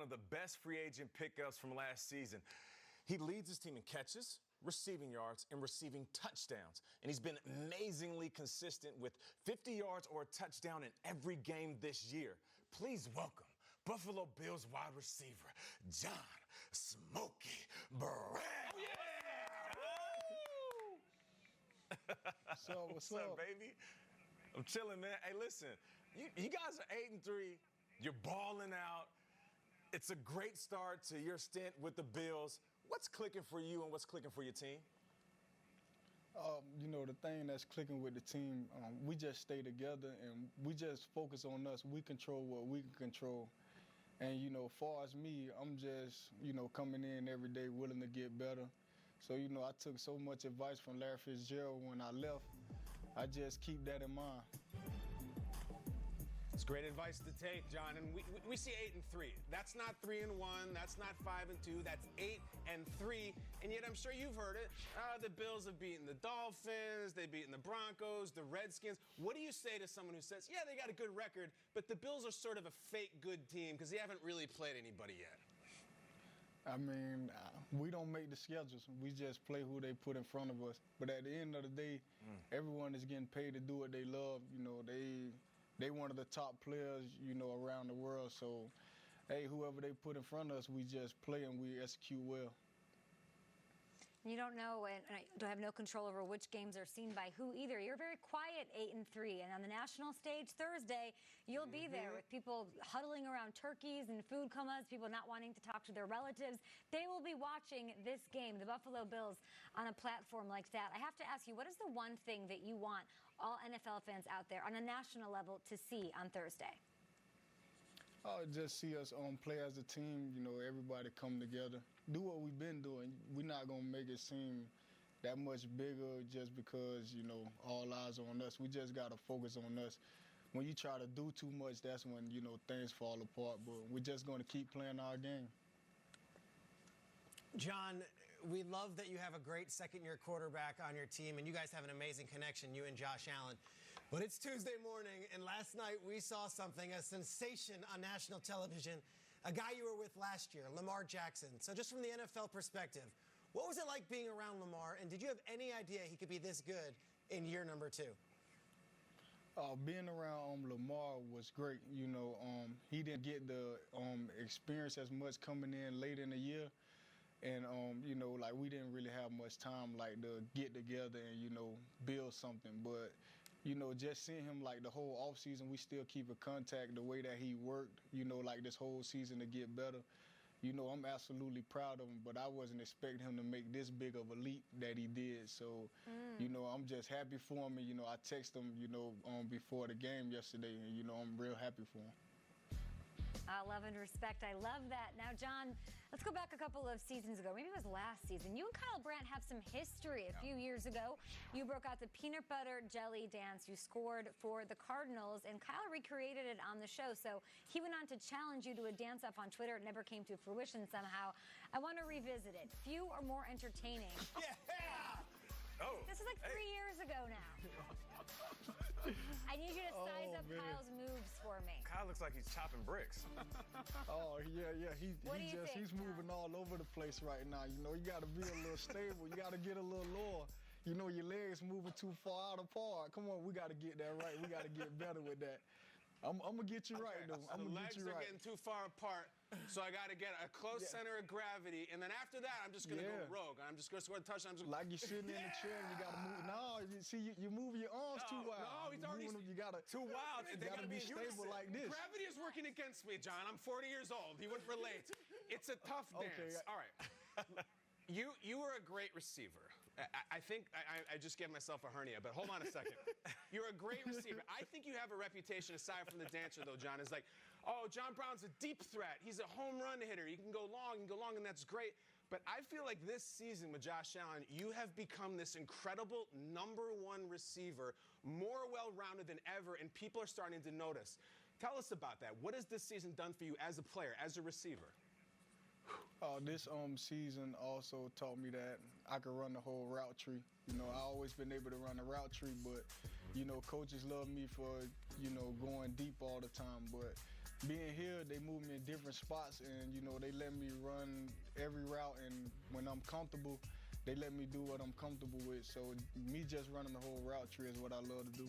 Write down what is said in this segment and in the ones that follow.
of the best free agent pickups from last season. He leads his team in catches, receiving yards, and receiving touchdowns. And he's been amazingly consistent with 50 yards or a touchdown in every game this year. Please welcome Buffalo Bills wide receiver, John Smokey Brown. Oh, yeah! What's up, baby? I'm chilling, man. Hey, listen, you guys are 8-3. You're balling out. It's a great start to your stint with the Bills. What's clicking for you and what's clicking for your team? The thing that's clicking with the team, we just stay together and we just focus on us. We control what we can control. And, as far as me, I'm just, coming in every day willing to get better. So, I took so much advice from Larry Fitzgerald when I left. I just keep that in mind. It's great advice to take, John. And we see 8-3. That's not 3-1. That's not 5-2. That's 8-3. And yet, I'm sure you've heard it. The Bills have beaten the Dolphins. They've beaten the Broncos, the Redskins. What do you say to someone who says, yeah, they got a good record, but the Bills are sort of a fake good team because they haven't really played anybody yet? I mean, we don't make the schedules. We just play who they put in front of us. But at the end of the day, everyone is getting paid to do what they love. They one of the top players, around the world. So, hey, whoever they put in front of us, we just play and we execute well. You don't know, and I don't have no control over which games are seen by who either. You're very quiet, 8-3, and on the national stage Thursday, you'll be there with people huddling around turkeys and food comas, people not wanting to talk to their relatives. They will be watching this game, the Buffalo Bills, on a platform like that. I have to ask you, what is the one thing that you want all NFL fans out there on a national level to see on Thursday? Just see us play as a team, everybody come together. Do what we've been doing. We're not going to make it seem that much bigger just because, all eyes are on us. We just got to focus on us. When you try to do too much, that's when, things fall apart. But we're just going to keep playing our game. John, we love that you have a great second-year quarterback on your team, and you guys have an amazing connection, you and Josh Allen. But it's Tuesday morning, and last night we saw something, a sensation on national television, a guy you were with last year, Lamar Jackson. So just from the NFL perspective, what was it like being around Lamar, and did you have any idea he could be this good in year number 2? Being around Lamar was great. He didn't get the experience as much coming in late in the year. And, we didn't really have much time, to get together and, build something. But, just seeing him, the whole offseason, we still keep in contact the way that he worked, this whole season to get better. I'm absolutely proud of him, but I wasn't expecting him to make this big of a leap that he did. So, I'm just happy for him. And, I texted him, before the game yesterday, and, I'm real happy for him. Love and respect. I love that. Now, John, let's go back a couple of seasons ago. Maybe it was last season. You and Kyle Brandt have some history. A few years ago, you broke out the peanut butter jelly dance. You scored for the Cardinals, and Kyle recreated it on the show. So he went on to challenge you to a dance-off on Twitter. It never came to fruition somehow. I want to revisit it. Few are more entertaining. Yeah! Oh, this is like 3 years ago now. I need you to size up Kyle's moves for me. Kyle looks like he's chopping bricks. Yeah. He's moving all over the place right now. You got to be a little stable. You got to get a little lower. Your legs moving too far out apart. Come on, we got to get that right. We got to get better with that. I'm going to get you right, though. I'm going to get you right. The legs are getting too far apart, so I got to get a close center of gravity, and then after that, I'm just going to go rogue. I'm just going to score a touchdown. Like you're sitting in the chair and you got to move. No, you move your arms too wild. No, he's already too wild. They got to be stable like this. Gravity is working against me, John. I'm 40 years old. He wouldn't relate. It's a tough dance. All right. You were a great receiver. I think I just gave myself a hernia, but hold on a second. You're a great receiver. I think you have a reputation, aside from the dancer, though, John, is like, oh, John Brown's a deep threat. He's a home run hitter. He can go long and that's great. But I feel like this season with Josh Allen, you have become this incredible #1 receiver, more well-rounded than ever, and people are starting to notice. Tell us about that. What has this season done for you as a player, as a receiver? This season also taught me that I could run the whole route tree. I always been able to run the route tree, but coaches love me for going deep all the time. But being here, they move me in different spots, and you know they let me run every route. And when I'm comfortable, they let me do what I'm comfortable with. So me just running the whole route tree is what I love to do.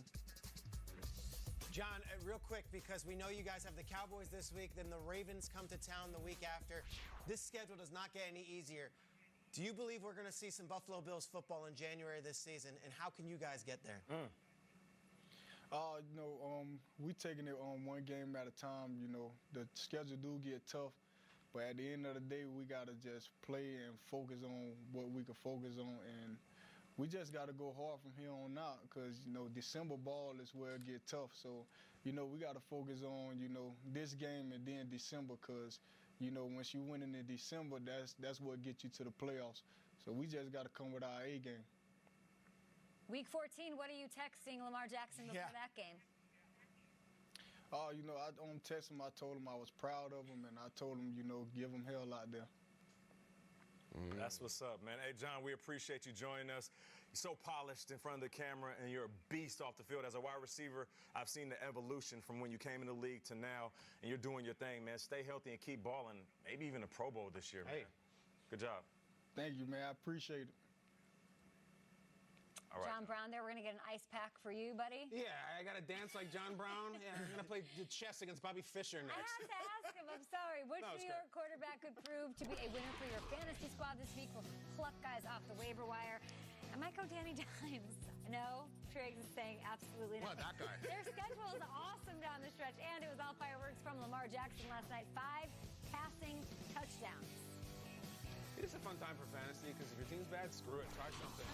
John, real quick, because we know you guys have the Cowboys this week, then the Ravens come to town the week after. This schedule does not get any easier. Do you believe we're going to see some Buffalo Bills football in January this season, and how can you guys get there? You know, we taking it on one game at a time. You know, the schedule do get tough, but at the end of the day, we got to just play and focus on what we can focus on, and we just got to go hard from here on out because, you know, December ball is where it get tough. So, you know, we got to focus on, you know, this game and then December because, you know, once you win in December, that's what gets you to the playoffs. So we just got to come with our A game. Week 14, what are you texting Lamar Jackson before that game? You know, I texted him. I told him I was proud of him, and I told him, you know, give him hell out there. That's what's up, man. Hey, John, we appreciate you joining us. You're so polished in front of the camera, and you're a beast off the field. As a wide receiver, I've seen the evolution from when you came in the league to now, and you're doing your thing, man. Stay healthy and keep balling, maybe even a Pro Bowl this year, man. Good job. Thank you, man. I appreciate it. All right. John Brown there, we're going to get an ice pack for you, buddy. Yeah, I got to dance like John Brown. Yeah, I'm going to play chess against Bobby Fischer I next. have to ask him, I'm sorry. Which No, it's New York quarterback could prove to be a winner for your fantasy squad this week? We'll pluck guys off the waiver wire. I might go Danny Dimes. No, Triggs is saying absolutely not. What, that guy? Their schedule is awesome down the stretch, and it was all fireworks from Lamar Jackson last night. 5 passing touchdowns. It's a fun time for fantasy because if your team's bad, screw it. Try something.